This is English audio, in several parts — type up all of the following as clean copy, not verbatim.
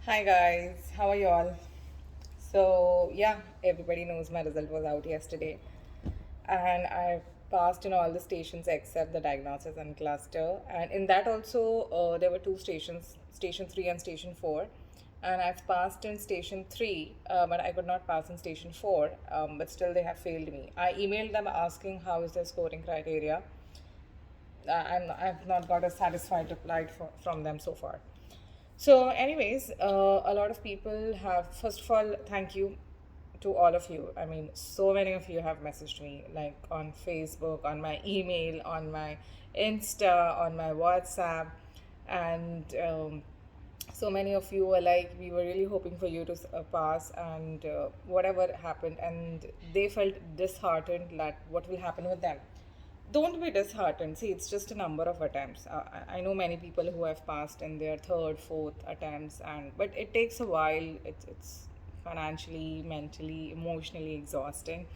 Hi guys, how are you all? So, yeah, everybody knows my result was out yesterday, and I passed in all the stations except the diagnosis and cluster. And in that, also, there were two stations, station 3 and station 4. And I've passed in station 3, but I could not pass in station 4, but still, they have failed me. I emailed them asking how is their scoring criteria. I've not got a satisfied reply from them so far. So, anyways, a lot of people have, first of all, thank you to all of you. I mean, so many of you have messaged me, like on Facebook, on my email, on my Insta, on my WhatsApp, and so many of you were like, we were really hoping for you to pass, and whatever happened, and they felt disheartened that what will happen with them. Don't be disheartened. See, it's just a number of attempts. I know many people who have passed in their third, fourth attempts, and but it takes a while. It's financially, mentally, emotionally exhausting.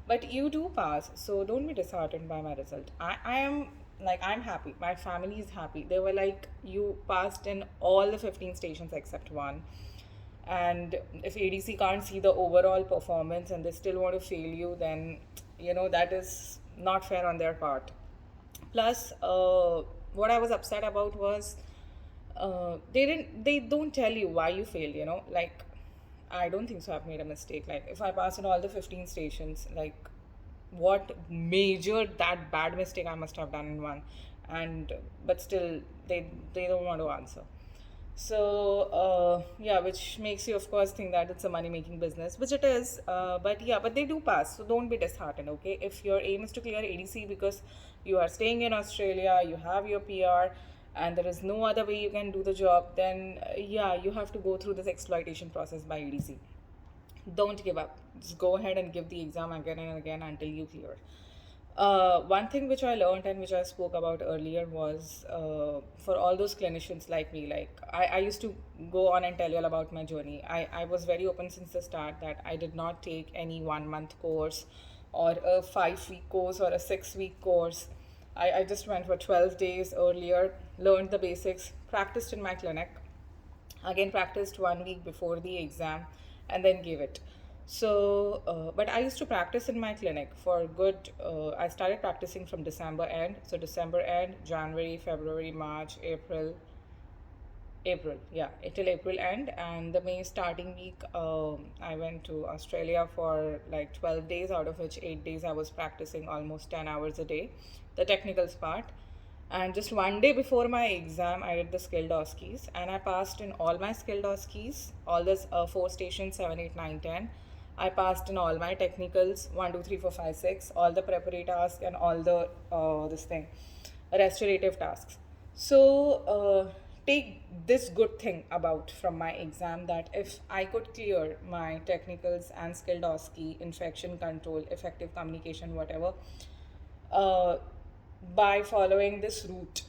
But you do pass, so don't be disheartened by my result. I am like, I'm happy. My family is happy. They were like, you passed in all the 15 stations except one. And if ADC can't see the overall performance and they still want to fail you, then that is not fair on their part. Plus, what I was upset about was they don't tell you why you failed. Like, I don't think so. I've made a mistake. Like, if I pass in all the 15 stations, like, what major that bad mistake I must have done in one, and but still they don't want to answer. So yeah, which makes you of course think that it's a money making business, which it is. But yeah, but they do pass, so don't be disheartened. Okay, if your aim is to clear ADC because you are staying in Australia, you have your PR, and there is no other way you can do the job, then yeah, you have to go through this exploitation process by ADC. Don't give up. Just go ahead and give the exam again and again until you clear. One thing which I learned and which I spoke about earlier was for all those clinicians like me, like I used to go on and tell you all about my journey. I was very open since the start that I did not take any 1 month course or a 5 week course or a 6 week course. I just went for 12 days earlier, learned the basics, practiced in my clinic, again practiced 1 week before the exam, and then gave it. So but I used to practice in my clinic for good. I started practicing from December end, so December end, January, February, March, April, yeah, till April end, and the May starting week, I went to Australia for like 12 days, out of which 8 days I was practicing almost 10 hours a day, the technicals part. And just 1 day before my exam, I did the skilled OSCEs, and I passed in all my skilled OSCEs, all this four stations, 7, 8, 9, 10. I passed in all my technicals, 1, 2, 3, 4, 5, 6, all the preparatory tasks and all the this thing, restorative tasks. So take this good thing about from my exam, that if I could clear my technicals and skilled OSCE, infection control, effective communication, whatever, uh, by following this route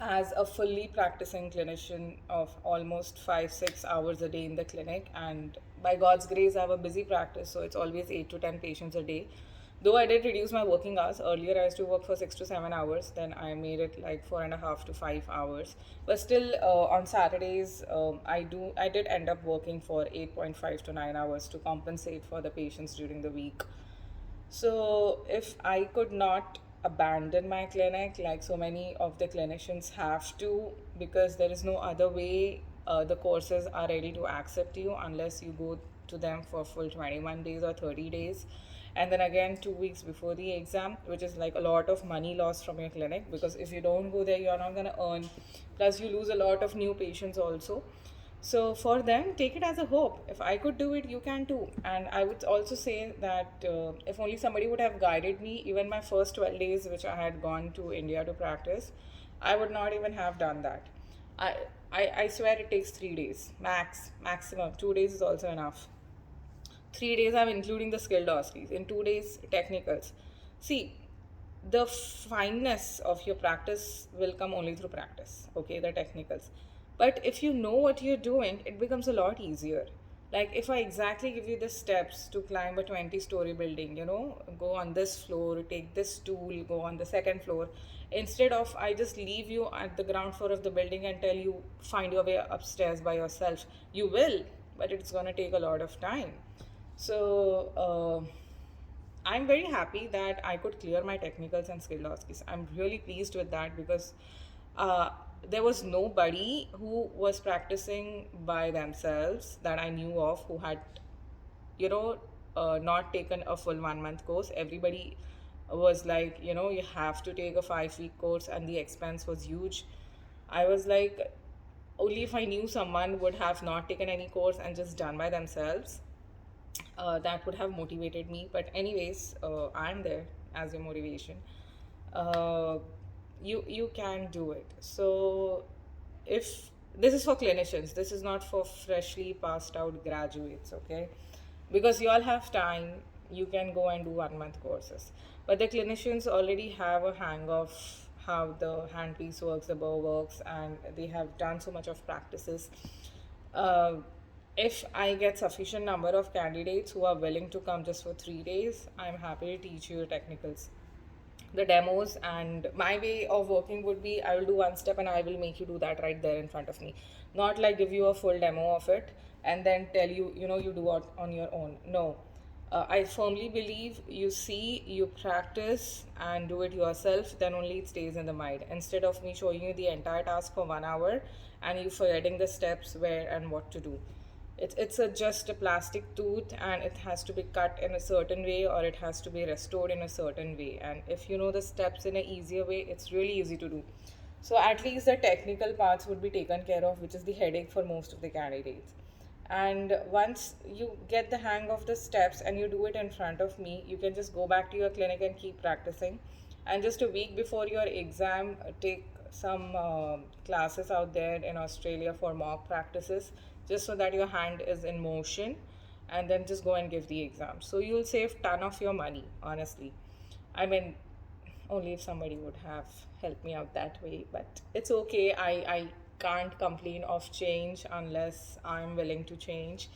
as a fully practicing clinician of almost 5 6 hours a day in the clinic. And by God's grace, I have a busy practice, so it's always 8 to 10 patients a day. Though I did reduce my working hours. Earlier I used to work for 6 to 7 hours, then I made it like 4.5 to 5 hours. But still, on Saturdays, I did end up working for 8.5 to 9 hours to compensate for the patients during the week. So, if I could not abandon my clinic like so many of the clinicians have to, because there is no other way, the courses are ready to accept you unless you go to them for full 21 days or 30 days. And then again, 2 weeks before the exam, which is like a lot of money lost from your clinic, because if you don't go there, you're not going to earn. Plus, you lose a lot of new patients also. So for them, take it as a hope. If I could do it, you can too. And I would also say that if only somebody would have guided me, even my first 12 days, which I had gone to India to practice, I would not even have done that. I, I swear it takes 3 days, maximum. 2 days is also enough. 3 days I'm including the skilled OSCEs. In 2 days, technicals. See, the fineness of your practice will come only through practice, okay, the technicals. But if you know what you're doing, it becomes a lot easier. Like if I exactly give you the steps to climb a 20-story building, go on this floor, take this tool, go on the second floor, instead of I just leave you at the ground floor of the building and tell you find your way upstairs by yourself, you will, but it's going to take a lot of time. So I'm very happy that I could clear my technicals and skill loss. I'm really pleased with that because uh, there was nobody who was practicing by themselves that I knew of who had, you know, not taken a full 1 month course. Everybody was like, you have to take a 5 week course, and the expense was huge. I was like, only if I knew someone would have not taken any course and just done by themselves, that would have motivated me. But anyways, I'm there as your motivation. uh, you can do it. So if this is for clinicians, this is not for freshly passed out graduates, okay? Because you all have time, you can go and do 1 month courses, but the clinicians already have a hang of how the handpiece works, the bow works, and they have done so much of practices. uh, if I get sufficient number of candidates who are willing to come just for 3 days, I'm happy to teach you the technicals, the demos. And my way of working would be, I will do one step and I will make you do that right there in front of me. Not like give you a full demo of it and then tell you, you do it on your own. No. I firmly believe you see, you practice and do it yourself, then only it stays in the mind. Instead of me showing you the entire task for 1 hour and you forgetting the steps where and what to do. It's just a plastic tooth, and it has to be cut in a certain way or it has to be restored in a certain way. And if you know the steps in an easier way, it's really easy to do. So at least the technical parts would be taken care of, which is the headache for most of the candidates. And once you get the hang of the steps and you do it in front of me, you can just go back to your clinic and keep practicing. And just a week before your exam, take some classes out there in Australia for mock practices, just so that your hand is in motion, and then just go and give the exam. So you'll save ton of your money, honestly. I mean, only if somebody would have helped me out that way, but it's okay. I can't complain of change unless I'm willing to change.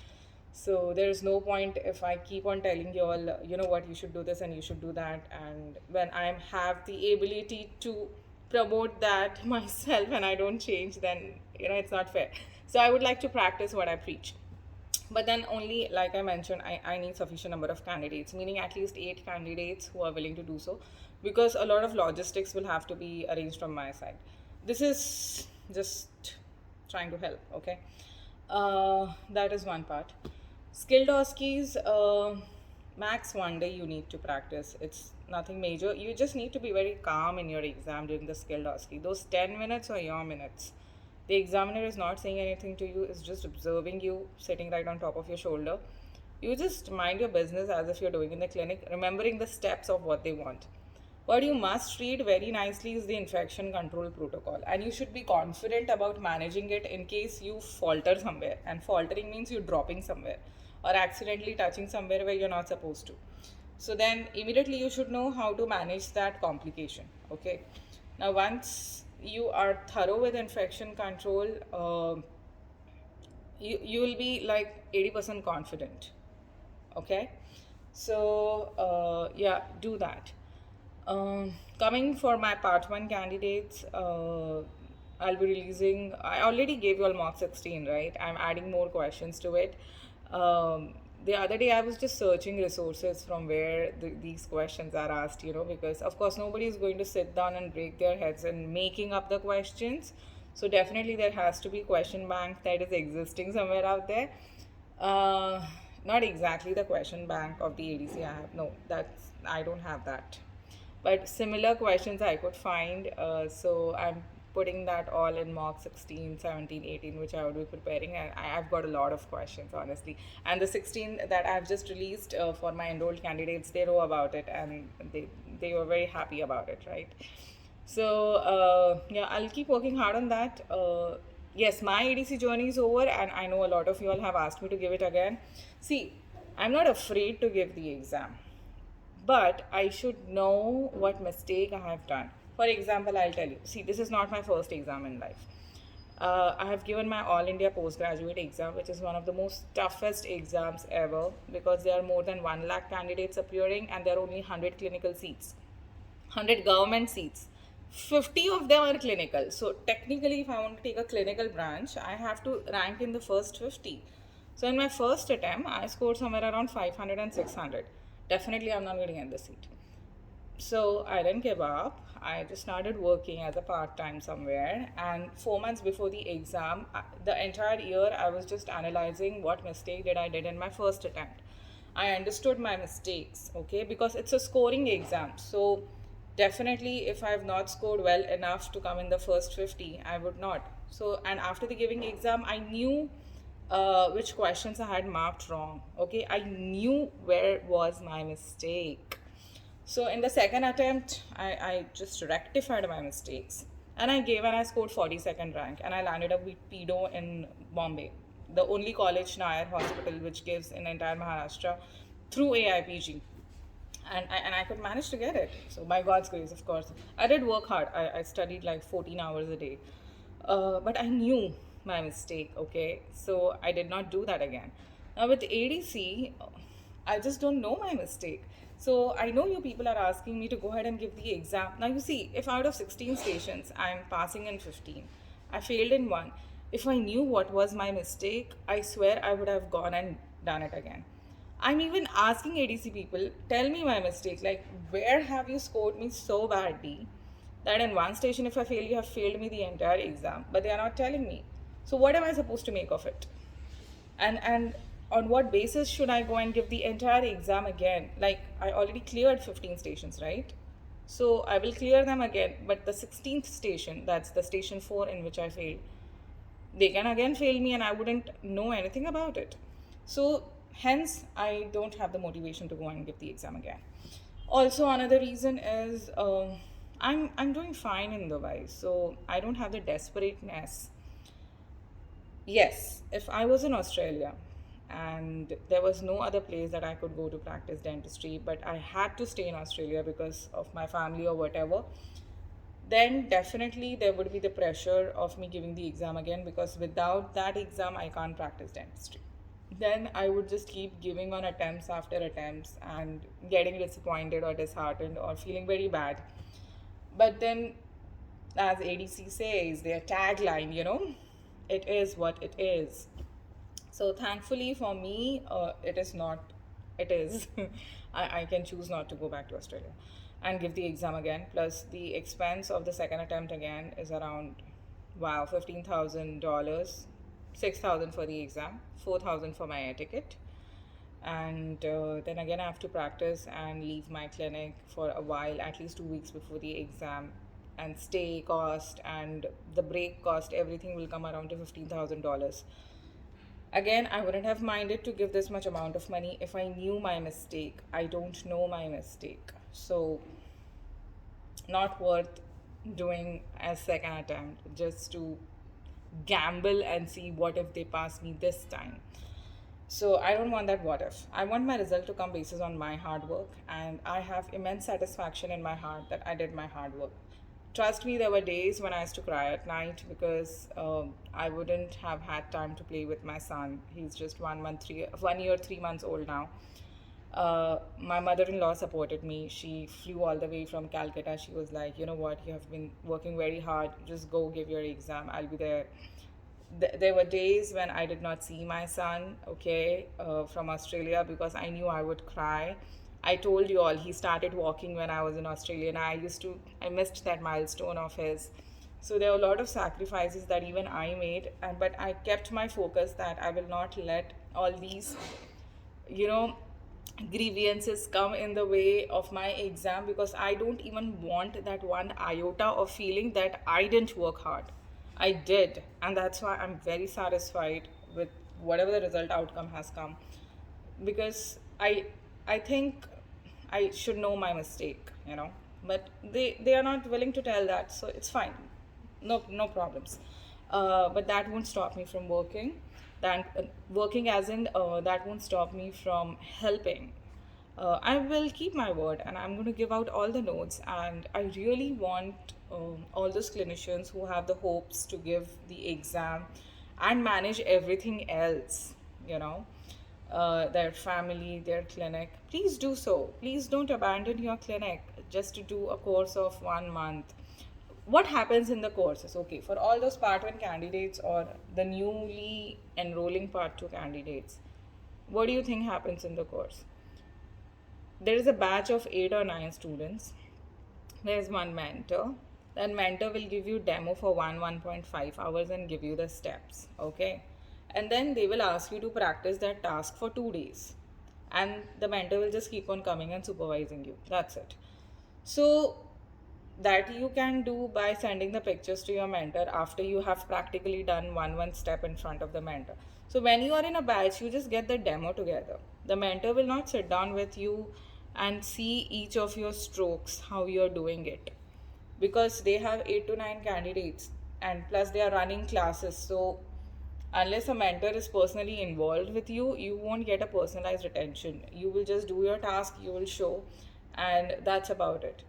So there's no point if I keep on telling you all, you know what, you should do this and you should do that, and when I have the ability to promote that myself and I don't change, then it's not fair. So I would like to practice what I preach. But then only, like I mentioned, I need sufficient number of candidates, meaning at least 8 candidates who are willing to do so, because a lot of logistics will have to be arranged from my side. This is just trying to help, okay? That is one part. Skill doskies, max 1 day you need to practice. It's nothing major. You just need to be very calm in your exam during the skill dosky. Those 10 minutes are your minutes. The examiner is not saying anything to you, is just observing you sitting right on top of your shoulder. You just mind your business as if you're doing in the clinic, remembering the steps of what they want. What you must read very nicely is the infection control protocol, and you should be confident about managing it in case you falter somewhere. And faltering means you dropping somewhere or accidentally touching somewhere where you're not supposed to. So then immediately you should know how to manage that complication. Okay. Now once you are thorough with infection control, you will be like 80% confident. Okay. So yeah, do that. Coming for my part 1 candidates, I'll be releasing, I already gave you all mock 16, right? I'm adding more questions to it. The other day I was just searching resources from where these questions are asked, because of course nobody is going to sit down and break their heads and making up the questions. So definitely there has to be question bank that is existing somewhere out there. Not exactly the question bank of the ADC I have. No, I don't have that. But similar questions I could find. So I'm putting that all in mock 16, 17, 18, which I would be preparing. And I've got a lot of questions, honestly. And the 16 that I've just released for my enrolled candidates, they know about it and they were very happy about it, right? So yeah, I'll keep working hard on that. Yes, my ADC journey is over, and I know a lot of you all have asked me to give it again. See, I'm not afraid to give the exam, but I should know what mistake I have done. For example, I'll tell you. See, this is not my first exam in life. I have given my All India postgraduate exam, which is one of the most toughest exams ever because there are more than 1 lakh candidates appearing and there are only 100 clinical seats, 100 government seats. 50 of them are clinical. So technically, if I want to take a clinical branch, I have to rank in the first 50. So in my first attempt, I scored somewhere around 500 and 600. Definitely, I'm not going to get the seat. So I didn't give up. I just started working as a part time somewhere. And 4 months before the exam, the entire year, I was just analyzing what mistake did I did in my first attempt. I understood my mistakes, okay, because it's a scoring exam. So definitely, if I have not scored well enough to come in the first 50, I would not. So, and after the giving exam, I knew which questions I had marked wrong. Okay, I knew where was my mistake. So in the second attempt, I just rectified my mistakes and I scored 42nd rank and I landed up with pedo in Bombay, the only college Nair hospital which gives in entire Maharashtra through AIPG. And I could manage to get it. So by God's grace, of course. I did work hard. I studied like 14 hours a day. But I knew my mistake, okay? So I did not do that again. Now with ADC, I just don't know my mistake. So I know you people are asking me to go ahead and give the exam. Now you see, if out of 16 stations, I'm passing in 15, I failed in one. If I knew what was my mistake, I swear I would have gone and done it again. I'm even asking ADC people, tell me my mistake. Like, where have you scored me so badly that in one station, if I fail, you have failed me the entire exam? But they are not telling me. So, what am I supposed to make of it? And on what basis should I go and give the entire exam again? Like, I already cleared 15 stations, right? So, I will clear them again. But the 16th station, that's the station 4 in which I failed, they can again fail me and I wouldn't know anything about it. So, hence, I don't have the motivation to go and give the exam again. Also, another reason is I'm doing fine in Dubai, so I don't have the desperateness. Yes, if I was in Australia and there was no other place that I could go to practice dentistry, but I had to stay in Australia because of my family or whatever, then definitely there would be the pressure of me giving the exam again because without that exam, I can't practice dentistry. Then I would just keep giving on attempts after attempts and getting disappointed or disheartened or feeling very bad. But then, as ADC says, their tagline, it is what it is. So thankfully for me, it is not. It is. I can choose not to go back to Australia and give the exam again. Plus the expense of the second attempt again is around, wow, $15,000, 6,000 for the exam, 4,000 for my air ticket, and then again I have to practice and leave my clinic for a while, at least 2 weeks before the exam, and stay cost and the break cost, everything will come around to $15,000. Again, I wouldn't have minded to give this much amount of money if I knew my mistake. I don't know my mistake. So, not worth doing a second attempt just to gamble and see what if they pass me this time. So I don't want that what if. I want my result to come basis on my hard work, and I have immense satisfaction in my heart that I did my hard work. Trust me, there were days when I used to cry at night because I wouldn't have had time to play with my son. He's just 1 year, 3 months old now. My mother-in-law supported me. She flew all the way from Calcutta. She was like, you know what, you have been working very hard. Just go give your exam. I'll be there. There were days when I did not see my son, okay, from Australia because I knew I would cry. I told you all, he started walking when I was in Australia, and I missed that milestone of his. So there were a lot of sacrifices that even I made, but I kept my focus that I will not let all these, you know, grievances come in the way of my exam because I don't even want that one iota of feeling that I didn't work hard. I did, and that's why I'm very satisfied with whatever the result outcome has come because I think I should know my mistake, but they are not willing to tell that, so it's fine, no problems. But that won't stop me from working. That working as in that won't stop me from helping I will keep my word and I'm going to give out all the notes. And I really want all those clinicians who have the hopes to give the exam and manage everything else, you know, their family, their clinic. Please do so. Please don't abandon your clinic just to do a course of 1 month. What happens in the courses? Okay, for all those part 1 candidates or the newly enrolling part 2 candidates, what do you think happens in the course? There is a batch of 8 or 9 students. There's one mentor. That mentor will give you demo for 1.5 hours and give you the steps, okay? And then they will ask you to practice that task for 2 days. And the mentor will just keep on coming and supervising you. That's it. So that you can do by sending the pictures to your mentor after you have practically done one step in front of the mentor. So when you are in a batch, you just get the demo together. The mentor will not sit down with you and see each of your strokes, how you're doing it, because they have 8 to 9 candidates and plus they are running classes. So unless a mentor is personally involved with you, you won't get a personalized attention. You will just do your task, you will show, and that's about it.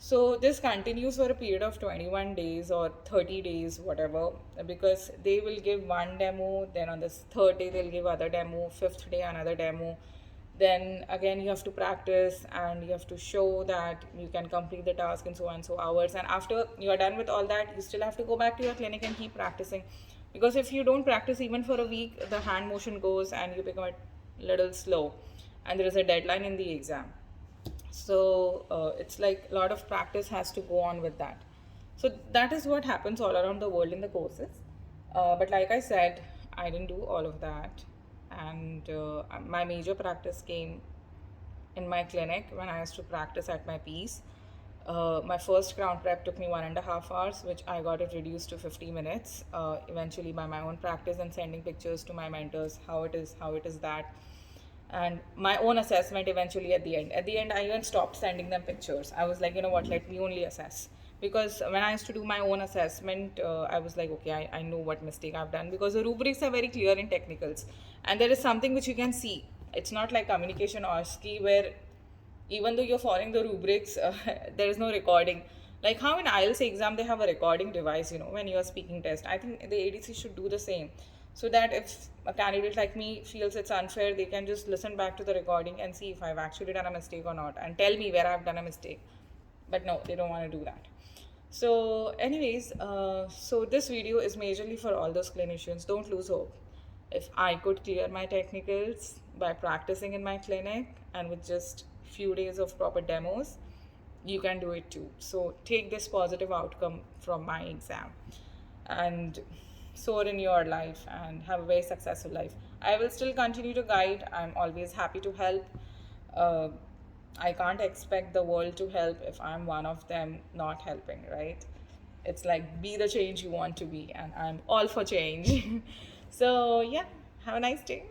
So this continues for a period of 21 days or 30 days, whatever, because they will give one demo, then on the third day they'll give other demo, fifth day another demo. Then again you have to practice and you have to show that you can complete the task in so and so hours. And after you are done with all that, you still have to go back to your clinic and keep practicing. Because if you don't practice even for a week, the hand motion goes and you become a little slow, and there is a deadline in the exam. So it's like a lot of practice has to go on with that. So that is what happens all around the world in the courses. But like I said, I didn't do all of that. And my major practice came in my clinic when I used to practice at my piece. My first crown prep took me 1.5 hours, which I got it reduced to 50 minutes. Eventually, by my own practice and sending pictures to my mentors, how it is that, and my own assessment eventually at the end. At the end, I even stopped sending them pictures. I was like, you know what, let me only assess. Because when I used to do my own assessment, I was like, okay, I know what mistake I've done, because the rubrics are very clear in technicals. And there is something which you can see. It's not like communication or ski where even though you're following the rubrics, there is no recording. Like how in IELTS exam they have a recording device, when you are speaking test. I think the ADC should do the same, so that if a candidate like me feels it's unfair, they can just listen back to the recording and see if I've actually done a mistake or not, and tell me where I've done a mistake. But no, they don't want to do that. So anyways, so this video is majorly for all those clinicians. Don't lose hope. If I could clear my technicals by practicing in my clinic and with just few days of proper demos, you can do it too. So take this positive outcome from my exam and soar in your life and have a very successful life. I will still continue to guide. I'm always happy to help. I can't expect the world to help if I'm one of them not helping, right? It's like be the change you want to be, and I'm all for change. So yeah, have a nice day.